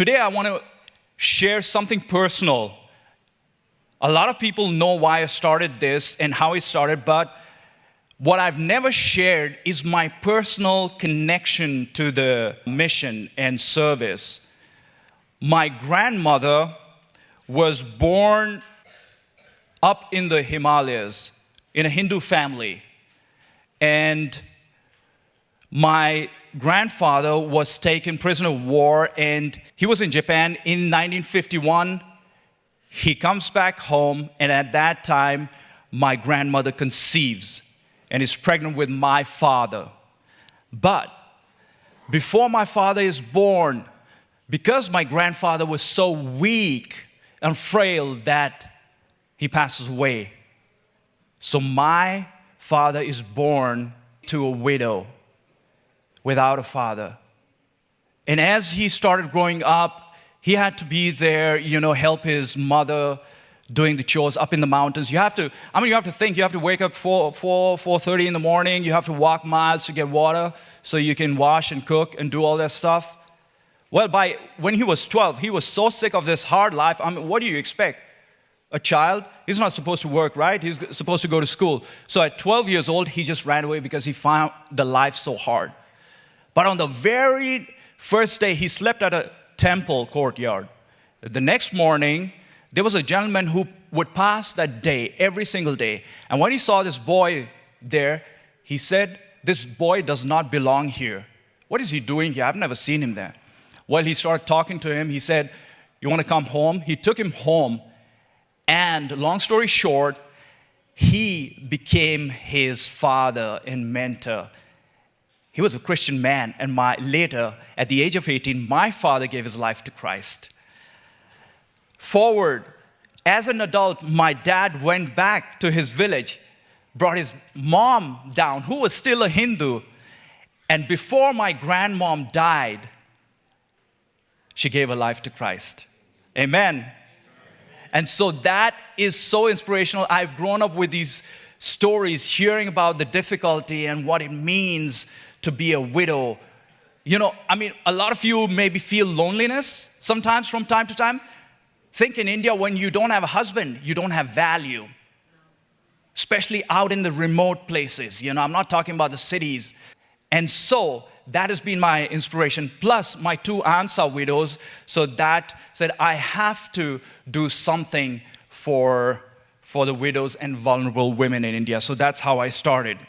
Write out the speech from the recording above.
Today I want to share something personal. A lot of people know why I started this and how it started, but what I've never shared is my personal connection to the mission and service. My grandmother was born up in the Himalayas in a Hindu family. And my grandfather was taken prisoner of war, and he was in Japan in 1951. He comes back home, and at that time, my grandmother conceives and is pregnant with my father. But before my father is born, because my grandfather was so weak and frail that he passes away. So my father is born to a widow without a father. And as he started growing up, he had to be there, help his mother doing the chores up in the mountains. You have to think, you have to wake up 4:30 in the morning, you have to walk miles to get water so you can wash and cook and do all that stuff. Well, when he was 12, he was so sick of this hard life. What do you expect? A child, he's not supposed to work, right? He's supposed to go to school. So at 12 years old, he just ran away because he found the life so hard. But on the very first day, he slept at a temple courtyard. The next morning, there was a gentleman who would pass that day, every single day. And when he saw this boy there, he said, "This boy does not belong here. What is he doing here? I've never seen him there." Well, he started talking to him. He said, "You want to come home?" He took him home. And long story short, he became his father and mentor. He was a Christian man, and later, at the age of 18, my father gave his life to Christ. Forward, as an adult, my dad went back to his village, brought his mom down, who was still a Hindu, and before my grandmom died, she gave her life to Christ. Amen. And so that is so inspirational. I've grown up with these stories, hearing about the difficulty and what it means to be a widow. A lot of you maybe feel loneliness sometimes from time to time. Think in India, when you don't have a husband, you don't have value. Especially out in the remote places. I'm not talking about the cities. And so that has been my inspiration. Plus, my two aunts are widows. So that said, I have to do something for the widows and vulnerable women in India. So that's how I started.